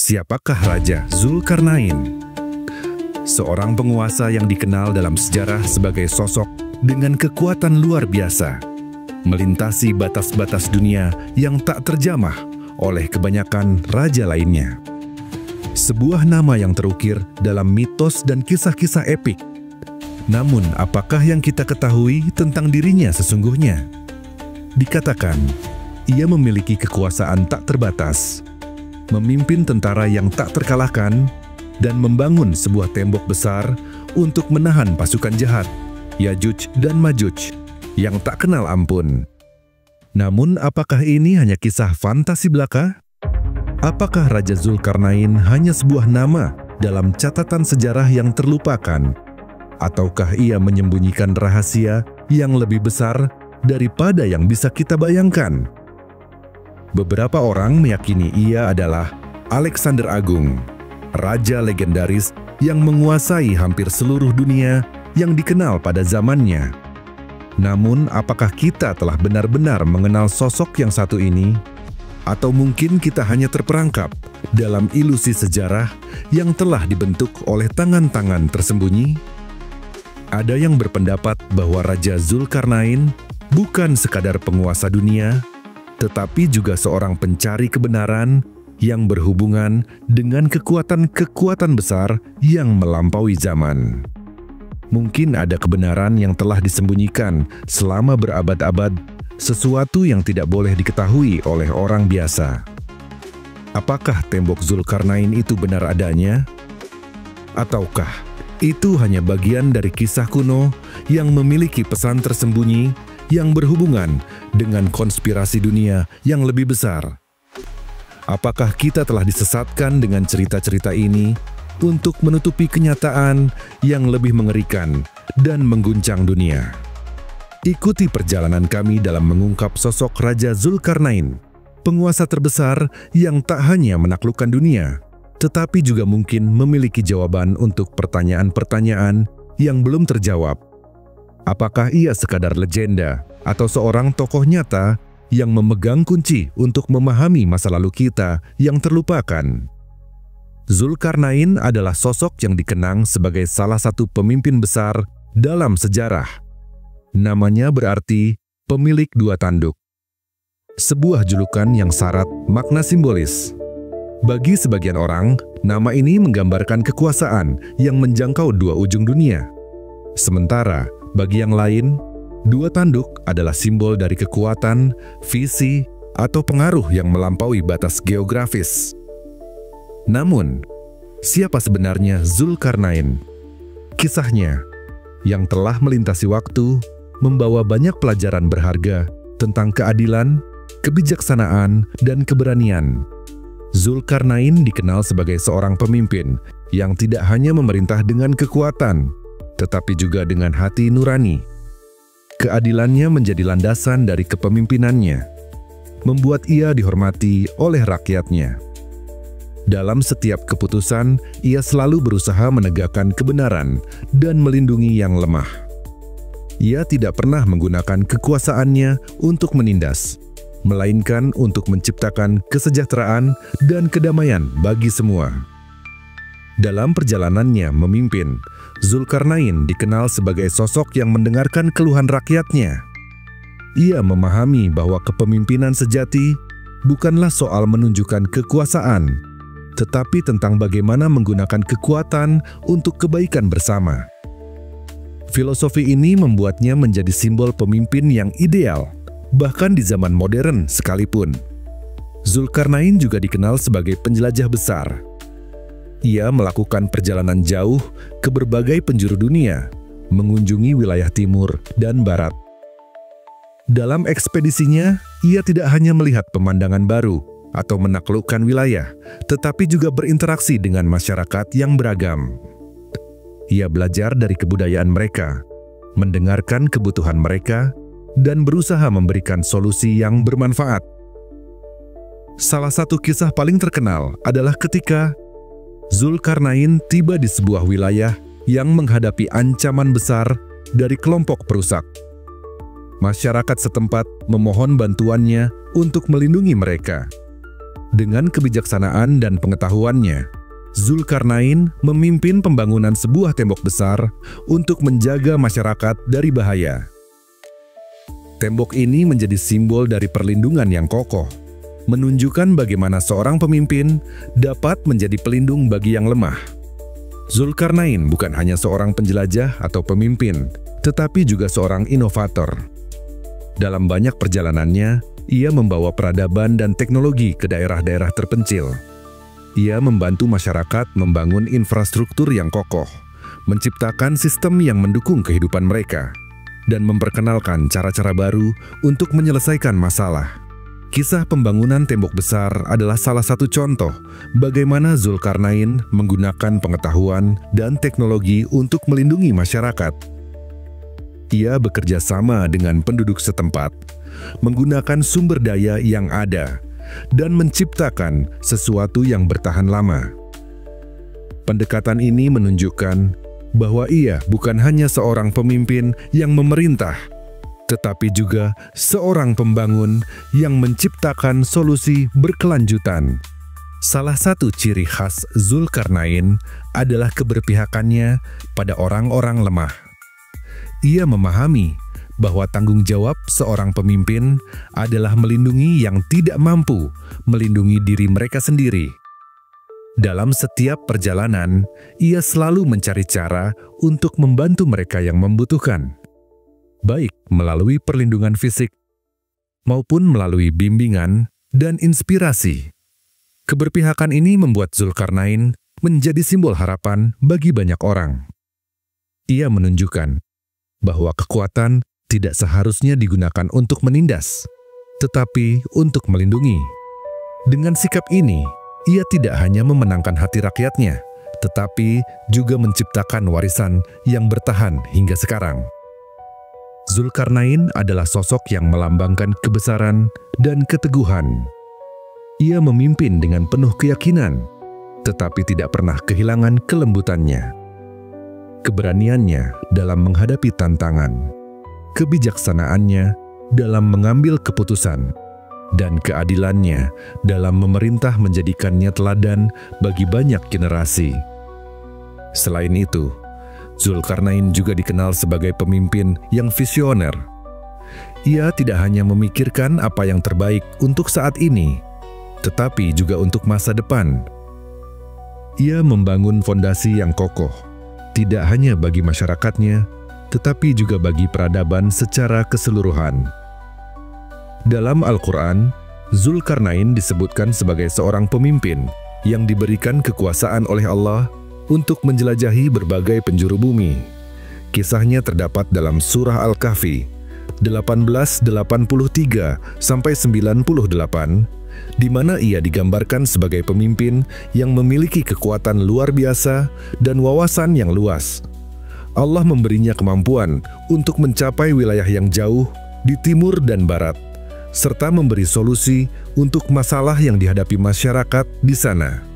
Siapakah Raja Zulkarnain? Seorang penguasa yang dikenal dalam sejarah sebagai sosok dengan kekuatan luar biasa, melintasi batas-batas dunia yang tak terjamah oleh kebanyakan raja lainnya. Sebuah nama yang terukir dalam mitos dan kisah-kisah epik. Namun, apakah yang kita ketahui tentang dirinya sesungguhnya? Dikatakan, ia memiliki kekuasaan tak terbatas, memimpin tentara yang tak terkalahkan, dan membangun sebuah tembok besar untuk menahan pasukan jahat, Yajuj dan Majuj, yang tak kenal ampun. Namun, apakah ini hanya kisah fantasi belaka? Apakah Raja Zulkarnain hanya sebuah nama dalam catatan sejarah yang terlupakan? Ataukah ia menyembunyikan rahasia yang lebih besar daripada yang bisa kita bayangkan? Beberapa orang meyakini ia adalah Alexander Agung, raja legendaris yang menguasai hampir seluruh dunia yang dikenal pada zamannya. Namun, apakah kita telah benar-benar mengenal sosok yang satu ini? Atau mungkin kita hanya terperangkap dalam ilusi sejarah yang telah dibentuk oleh tangan-tangan tersembunyi? Ada yang berpendapat bahwa Raja Zulkarnain bukan sekadar penguasa dunia, tetapi juga seorang pencari kebenaran yang berhubungan dengan kekuatan-kekuatan besar yang melampaui zaman. Mungkin ada kebenaran yang telah disembunyikan selama berabad-abad, sesuatu yang tidak boleh diketahui oleh orang biasa. Apakah tembok Zulkarnain itu benar adanya? Ataukah itu hanya bagian dari kisah kuno yang memiliki pesan tersembunyi yang berhubungan dengan konspirasi dunia yang lebih besar? Apakah kita telah disesatkan dengan cerita-cerita ini untuk menutupi kenyataan yang lebih mengerikan dan mengguncang dunia? Ikuti perjalanan kami dalam mengungkap sosok Raja Zulkarnain, penguasa terbesar yang tak hanya menaklukkan dunia, tetapi juga mungkin memiliki jawaban untuk pertanyaan-pertanyaan yang belum terjawab. Apakah ia sekadar legenda atau seorang tokoh nyata yang memegang kunci untuk memahami masa lalu kita yang terlupakan? Zulkarnain adalah sosok yang dikenang sebagai salah satu pemimpin besar dalam sejarah. Namanya berarti pemilik dua tanduk. Sebuah julukan yang syarat makna simbolis. Bagi sebagian orang, nama ini menggambarkan kekuasaan yang menjangkau dua ujung dunia. Sementara, bagi yang lain, dua tanduk adalah simbol dari kekuatan, visi, atau pengaruh yang melampaui batas geografis. Namun, siapa sebenarnya Zulkarnain? Kisahnya, yang telah melintasi waktu, membawa banyak pelajaran berharga tentang keadilan, kebijaksanaan, dan keberanian. Zulkarnain dikenal sebagai seorang pemimpin yang tidak hanya memerintah dengan kekuatan, tetapi juga dengan hati nurani. Keadilannya menjadi landasan dari kepemimpinannya, membuat ia dihormati oleh rakyatnya. Dalam setiap keputusan, ia selalu berusaha menegakkan kebenaran dan melindungi yang lemah. Ia tidak pernah menggunakan kekuasaannya untuk menindas, melainkan untuk menciptakan kesejahteraan dan kedamaian bagi semua. Dalam perjalanannya memimpin, Zulkarnain dikenal sebagai sosok yang mendengarkan keluhan rakyatnya. Ia memahami bahwa kepemimpinan sejati bukanlah soal menunjukkan kekuasaan, tetapi tentang bagaimana menggunakan kekuatan untuk kebaikan bersama. Filosofi ini membuatnya menjadi simbol pemimpin yang ideal, bahkan di zaman modern sekalipun. Zulkarnain juga dikenal sebagai penjelajah besar. Ia melakukan perjalanan jauh ke berbagai penjuru dunia, mengunjungi wilayah timur dan barat. Dalam ekspedisinya, ia tidak hanya melihat pemandangan baru atau menaklukkan wilayah, tetapi juga berinteraksi dengan masyarakat yang beragam. Ia belajar dari kebudayaan mereka, mendengarkan kebutuhan mereka, dan berusaha memberikan solusi yang bermanfaat. Salah satu kisah paling terkenal adalah ketika Zulkarnain tiba di sebuah wilayah yang menghadapi ancaman besar dari kelompok perusak. Masyarakat setempat memohon bantuannya untuk melindungi mereka. Dengan kebijaksanaan dan pengetahuannya, Zulkarnain memimpin pembangunan sebuah tembok besar untuk menjaga masyarakat dari bahaya. Tembok ini menjadi simbol dari perlindungan yang kokoh, menunjukkan bagaimana seorang pemimpin dapat menjadi pelindung bagi yang lemah. Zulkarnain bukan hanya seorang penjelajah atau pemimpin, tetapi juga seorang inovator. Dalam banyak perjalanannya, ia membawa peradaban dan teknologi ke daerah-daerah terpencil. Ia membantu masyarakat membangun infrastruktur yang kokoh, menciptakan sistem yang mendukung kehidupan mereka, dan memperkenalkan cara-cara baru untuk menyelesaikan masalah. Kisah pembangunan tembok besar adalah salah satu contoh bagaimana Zulkarnain menggunakan pengetahuan dan teknologi untuk melindungi masyarakat. Ia bekerja sama dengan penduduk setempat, menggunakan sumber daya yang ada, dan menciptakan sesuatu yang bertahan lama. Pendekatan ini menunjukkan bahwa ia bukan hanya seorang pemimpin yang memerintah, tetapi juga seorang pembangun yang menciptakan solusi berkelanjutan. Salah satu ciri khas Zulkarnain adalah keberpihakannya pada orang-orang lemah. Ia memahami bahwa tanggung jawab seorang pemimpin adalah melindungi yang tidak mampu melindungi diri mereka sendiri. Dalam setiap perjalanan, ia selalu mencari cara untuk membantu mereka yang membutuhkan, baik melalui perlindungan fisik maupun melalui bimbingan dan inspirasi. Keberpihakan ini membuat Zulkarnain menjadi simbol harapan bagi banyak orang. Ia menunjukkan bahwa kekuatan tidak seharusnya digunakan untuk menindas, tetapi untuk melindungi. Dengan sikap ini, ia tidak hanya memenangkan hati rakyatnya, tetapi juga menciptakan warisan yang bertahan hingga sekarang. Zulkarnain adalah sosok yang melambangkan kebesaran dan keteguhan. Ia memimpin dengan penuh keyakinan, tetapi tidak pernah kehilangan kelembutannya. Keberaniannya dalam menghadapi tantangan, kebijaksanaannya dalam mengambil keputusan, dan keadilannya dalam memerintah menjadikannya teladan bagi banyak generasi. Selain itu, Zulkarnain juga dikenal sebagai pemimpin yang visioner. Ia tidak hanya memikirkan apa yang terbaik untuk saat ini, tetapi juga untuk masa depan. Ia membangun fondasi yang kokoh, tidak hanya bagi masyarakatnya, tetapi juga bagi peradaban secara keseluruhan. Dalam Al-Quran, Zulkarnain disebutkan sebagai seorang pemimpin yang diberikan kekuasaan oleh Allah untuk menjelajahi berbagai penjuru bumi. Kisahnya terdapat dalam surah Al-Kahfi 1883-98, di mana ia digambarkan sebagai pemimpin yang memiliki kekuatan luar biasa dan wawasan yang luas. Allah memberinya kemampuan untuk mencapai wilayah yang jauh di timur dan barat, serta memberi solusi untuk masalah yang dihadapi masyarakat di sana.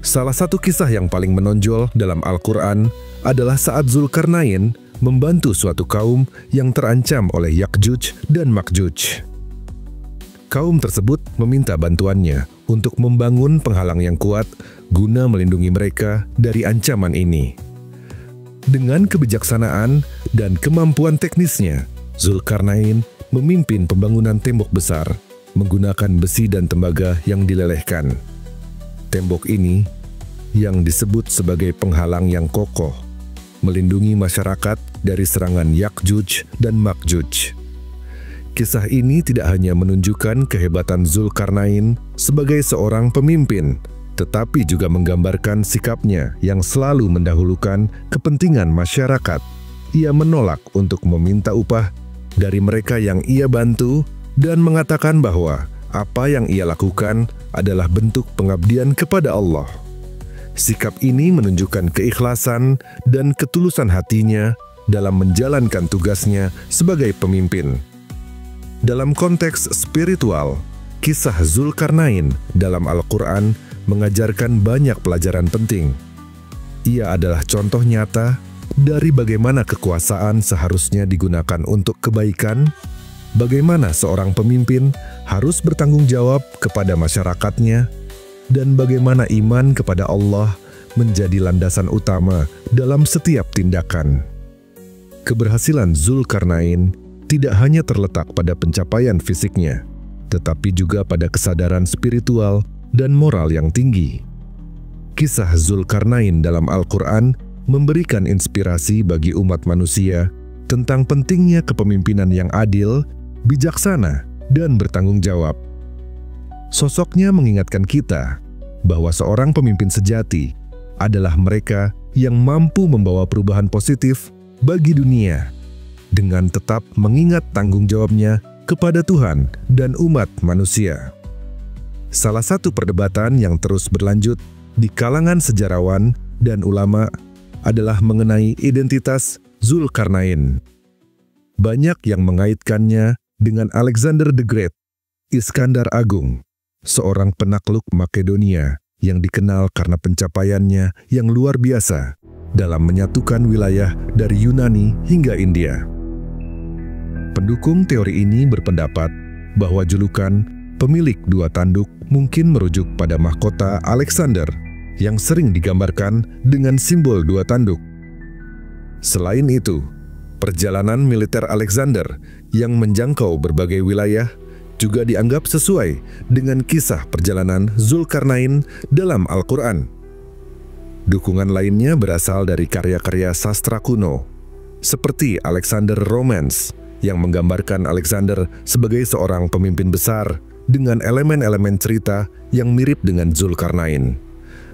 Salah satu kisah yang paling menonjol dalam Al-Quran adalah saat Zulkarnain membantu suatu kaum yang terancam oleh Ya'juj dan Ma'juj. Kaum tersebut meminta bantuannya untuk membangun penghalang yang kuat guna melindungi mereka dari ancaman ini. Dengan kebijaksanaan dan kemampuan teknisnya, Zulkarnain memimpin pembangunan tembok besar menggunakan besi dan tembaga yang dilelehkan. Tembok ini, yang disebut sebagai penghalang yang kokoh, melindungi masyarakat dari serangan Ya'juj dan Ma'juj. Kisah ini tidak hanya menunjukkan kehebatan Zulkarnain sebagai seorang pemimpin, tetapi juga menggambarkan sikapnya yang selalu mendahulukan kepentingan masyarakat. Ia menolak untuk meminta upah dari mereka yang ia bantu dan mengatakan bahwa apa yang ia lakukan adalah bentuk pengabdian kepada Allah. Sikap ini menunjukkan keikhlasan dan ketulusan hatinya dalam menjalankan tugasnya sebagai pemimpin. Dalam konteks spiritual, kisah Zulkarnain dalam Al-Quran mengajarkan banyak pelajaran penting. Ia adalah contoh nyata dari bagaimana kekuasaan seharusnya digunakan untuk kebaikan, bagaimana seorang pemimpin harus bertanggung jawab kepada masyarakatnya, dan bagaimana iman kepada Allah menjadi landasan utama dalam setiap tindakan. Keberhasilan Zulkarnain tidak hanya terletak pada pencapaian fisiknya, tetapi juga pada kesadaran spiritual dan moral yang tinggi. Kisah Zulkarnain dalam Al-Quran memberikan inspirasi bagi umat manusia tentang pentingnya kepemimpinan yang adil, bijaksana, dan bertanggung jawab. Sosoknya mengingatkan kita bahwa seorang pemimpin sejati adalah mereka yang mampu membawa perubahan positif bagi dunia dengan tetap mengingat tanggung jawabnya kepada Tuhan dan umat manusia. Salah satu perdebatan yang terus berlanjut di kalangan sejarawan dan ulama adalah mengenai identitas Zulkarnain. Banyak yang mengaitkannya dengan Alexander the Great, Iskandar Agung, seorang penakluk Makedonia yang dikenal karena pencapaiannya yang luar biasa dalam menyatukan wilayah dari Yunani hingga India. Pendukung teori ini berpendapat bahwa julukan pemilik dua tanduk mungkin merujuk pada mahkota Alexander yang sering digambarkan dengan simbol dua tanduk. Selain itu, perjalanan militer Alexander yang menjangkau berbagai wilayah juga dianggap sesuai dengan kisah perjalanan Zulkarnain dalam Al-Quran. Dukungan lainnya berasal dari karya-karya sastra kuno, seperti Alexander Romance yang menggambarkan Alexander sebagai seorang pemimpin besar dengan elemen-elemen cerita yang mirip dengan Zulkarnain.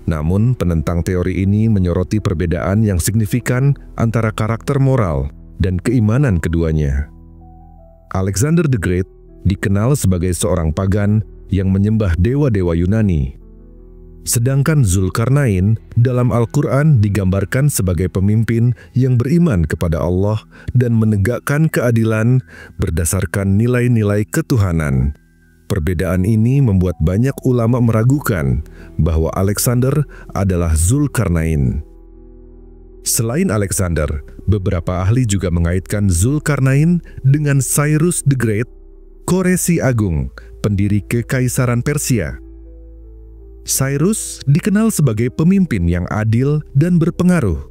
Namun, penentang teori ini menyoroti perbedaan yang signifikan antara karakter moral dan keimanan keduanya. Alexander the Great dikenal sebagai seorang pagan yang menyembah dewa-dewa Yunani. Sedangkan Zulkarnain dalam Al-Quran digambarkan sebagai pemimpin yang beriman kepada Allah dan menegakkan keadilan berdasarkan nilai-nilai ketuhanan. Perbedaan ini membuat banyak ulama meragukan bahwa Alexander adalah Zulkarnain. Selain Alexander, beberapa ahli juga mengaitkan Zulkarnain dengan Cyrus the Great, Koresi Agung, pendiri Kekaisaran Persia. Cyrus dikenal sebagai pemimpin yang adil dan berpengaruh,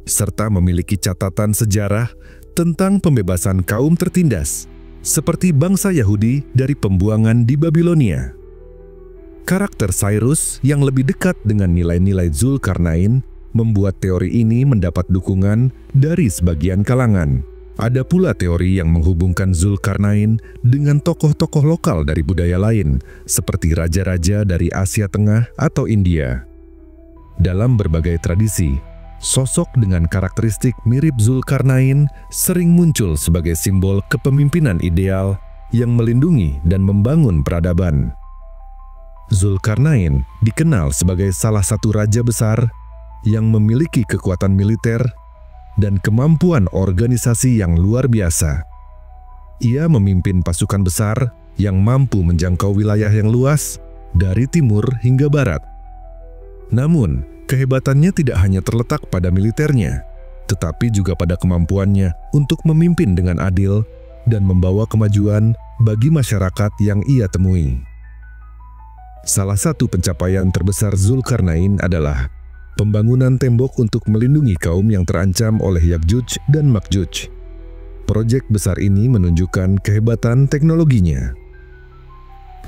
serta memiliki catatan sejarah tentang pembebasan kaum tertindas, seperti bangsa Yahudi dari pembuangan di Babilonia. Karakter Cyrus yang lebih dekat dengan nilai-nilai Zulkarnain membuat teori ini mendapat dukungan dari sebagian kalangan. Ada pula teori yang menghubungkan Zulkarnain dengan tokoh-tokoh lokal dari budaya lain, seperti raja-raja dari Asia Tengah atau India. Dalam berbagai tradisi, sosok dengan karakteristik mirip Zulkarnain sering muncul sebagai simbol kepemimpinan ideal yang melindungi dan membangun peradaban. Zulkarnain dikenal sebagai salah satu raja besar yang memiliki kekuatan militer dan kemampuan organisasi yang luar biasa. Ia memimpin pasukan besar yang mampu menjangkau wilayah yang luas dari timur hingga barat. Namun, kehebatannya tidak hanya terletak pada militernya, tetapi juga pada kemampuannya untuk memimpin dengan adil dan membawa kemajuan bagi masyarakat yang ia temui. Salah satu pencapaian terbesar Zulkarnain adalah pembangunan tembok untuk melindungi kaum yang terancam oleh Ya'juj dan Ma'juj. Proyek besar ini menunjukkan kehebatan teknologinya.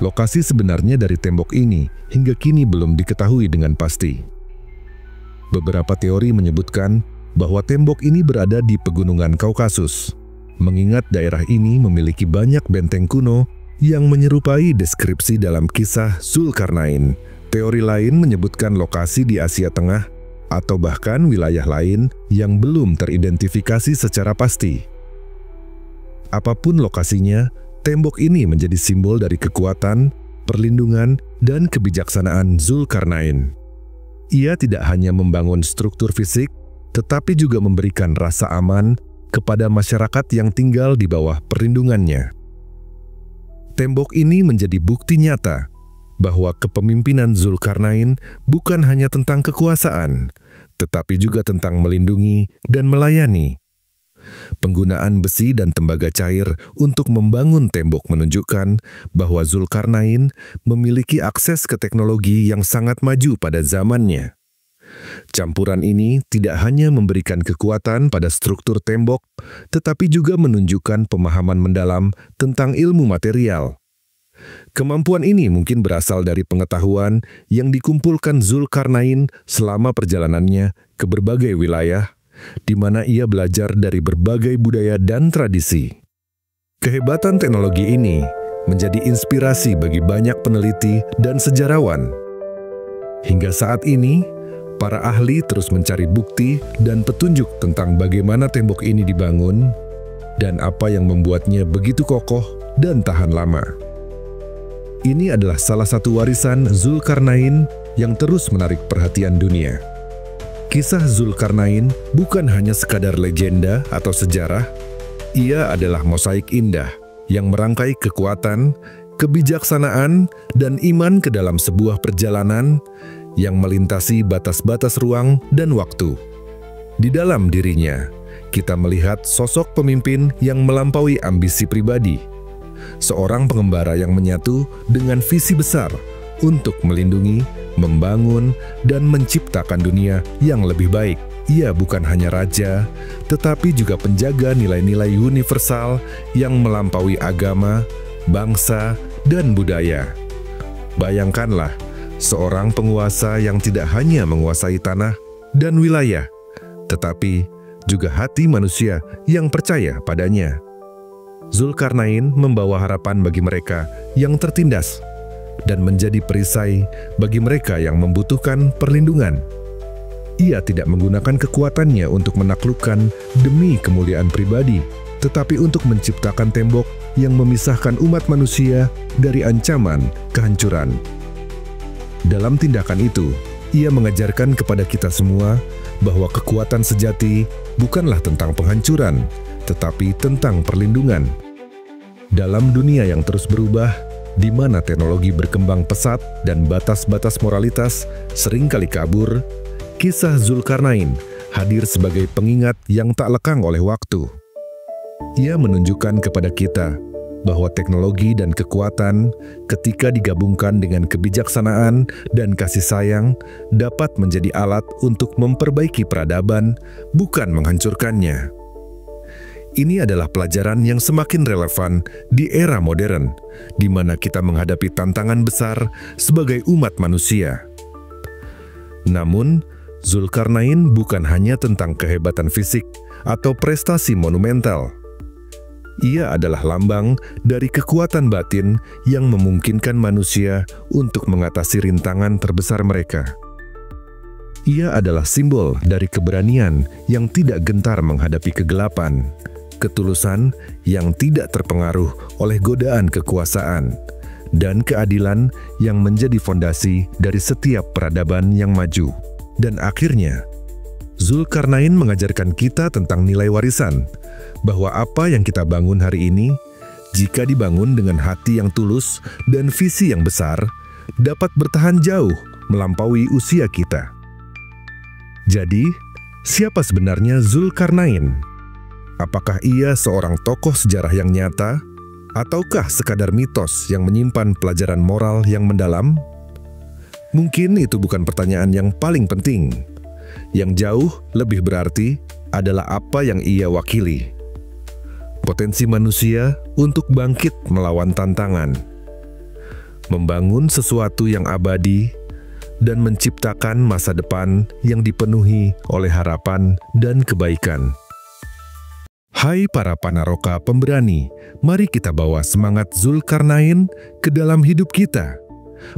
Lokasi sebenarnya dari tembok ini hingga kini belum diketahui dengan pasti. Beberapa teori menyebutkan bahwa tembok ini berada di pegunungan Kaukasus, mengingat daerah ini memiliki banyak benteng kuno yang menyerupai deskripsi dalam kisah Zulkarnain. Teori lain menyebutkan lokasi di Asia Tengah atau bahkan wilayah lain yang belum teridentifikasi secara pasti. Apapun lokasinya, tembok ini menjadi simbol dari kekuatan, perlindungan, dan kebijaksanaan Zulkarnain. Ia tidak hanya membangun struktur fisik, tetapi juga memberikan rasa aman kepada masyarakat yang tinggal di bawah perlindungannya. Tembok ini menjadi bukti nyata bahwa kepemimpinan Zulkarnain bukan hanya tentang kekuasaan, tetapi juga tentang melindungi dan melayani. Penggunaan besi dan tembaga cair untuk membangun tembok menunjukkan bahwa Zulkarnain memiliki akses ke teknologi yang sangat maju pada zamannya. Campuran ini tidak hanya memberikan kekuatan pada struktur tembok, tetapi juga menunjukkan pemahaman mendalam tentang ilmu material. Kemampuan ini mungkin berasal dari pengetahuan yang dikumpulkan Zulkarnain selama perjalanannya ke berbagai wilayah, di mana ia belajar dari berbagai budaya dan tradisi. Kehebatan teknologi ini menjadi inspirasi bagi banyak peneliti dan sejarawan. Hingga saat ini, para ahli terus mencari bukti dan petunjuk tentang bagaimana tembok ini dibangun dan apa yang membuatnya begitu kokoh dan tahan lama. Ini adalah salah satu warisan Zulkarnain yang terus menarik perhatian dunia. Kisah Zulkarnain bukan hanya sekadar legenda atau sejarah, ia adalah mosaik indah yang merangkai kekuatan, kebijaksanaan, dan iman ke dalam sebuah perjalanan yang melintasi batas-batas ruang dan waktu. Di dalam dirinya, kita melihat sosok pemimpin yang melampaui ambisi pribadi, seorang pengembara yang menyatu dengan visi besar untuk melindungi, membangun, dan menciptakan dunia yang lebih baik. Ia bukan hanya raja, tetapi juga penjaga nilai-nilai universal yang melampaui agama, bangsa, dan budaya. Bayangkanlah, seorang penguasa yang tidak hanya menguasai tanah dan wilayah, tetapi juga hati manusia yang percaya padanya. Zulkarnain membawa harapan bagi mereka yang tertindas dan menjadi perisai bagi mereka yang membutuhkan perlindungan. Ia tidak menggunakan kekuatannya untuk menaklukkan demi kemuliaan pribadi, tetapi untuk menciptakan tembok yang memisahkan umat manusia dari ancaman kehancuran. Dalam tindakan itu, ia mengajarkan kepada kita semua bahwa kekuatan sejati bukanlah tentang penghancuran, tetapi tentang perlindungan. Dalam dunia yang terus berubah, di mana teknologi berkembang pesat dan batas-batas moralitas seringkali kabur, kisah Zulkarnain hadir sebagai pengingat yang tak lekang oleh waktu. Ia menunjukkan kepada kita bahwa teknologi dan kekuatan ketika digabungkan dengan kebijaksanaan dan kasih sayang dapat menjadi alat untuk memperbaiki peradaban, bukan menghancurkannya. Ini adalah pelajaran yang semakin relevan di era modern, di mana kita menghadapi tantangan besar sebagai umat manusia. Namun, Zulkarnain bukan hanya tentang kehebatan fisik atau prestasi monumental. Ia adalah lambang dari kekuatan batin yang memungkinkan manusia untuk mengatasi rintangan terbesar mereka. Ia adalah simbol dari keberanian yang tidak gentar menghadapi kegelapan, ketulusan yang tidak terpengaruh oleh godaan kekuasaan, dan keadilan yang menjadi fondasi dari setiap peradaban yang maju. Dan akhirnya, Zulkarnain mengajarkan kita tentang nilai warisan, bahwa apa yang kita bangun hari ini, jika dibangun dengan hati yang tulus dan visi yang besar, dapat bertahan jauh melampaui usia kita. Jadi, siapa sebenarnya Zulkarnain? Apakah ia seorang tokoh sejarah yang nyata, ataukah sekadar mitos yang menyimpan pelajaran moral yang mendalam? Mungkin itu bukan pertanyaan yang paling penting. Yang jauh lebih berarti adalah apa yang ia wakili. Potensi manusia untuk bangkit melawan tantangan, membangun sesuatu yang abadi, dan menciptakan masa depan yang dipenuhi oleh harapan dan kebaikan. Hai para panaroka pemberani, mari kita bawa semangat Zulkarnain ke dalam hidup kita,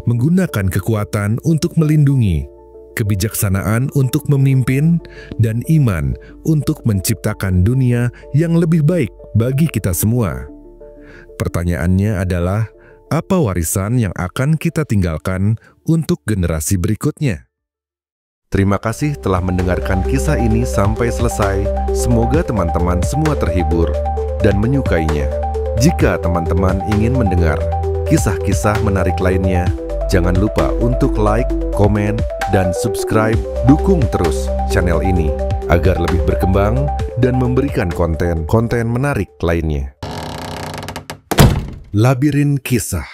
menggunakan kekuatan untuk melindungi, kebijaksanaan untuk memimpin, dan iman untuk menciptakan dunia yang lebih baik bagi kita semua. Pertanyaannya adalah, apa warisan yang akan kita tinggalkan untuk generasi berikutnya? Terima kasih telah mendengarkan kisah ini sampai selesai. Semoga teman-teman semua terhibur dan menyukainya. Jika teman-teman ingin mendengar kisah-kisah menarik lainnya, Jangan lupa untuk like, komen, dan subscribe. Dukung terus channel ini agar lebih berkembang dan memberikan konten-konten menarik lainnya. Labirin Kisah.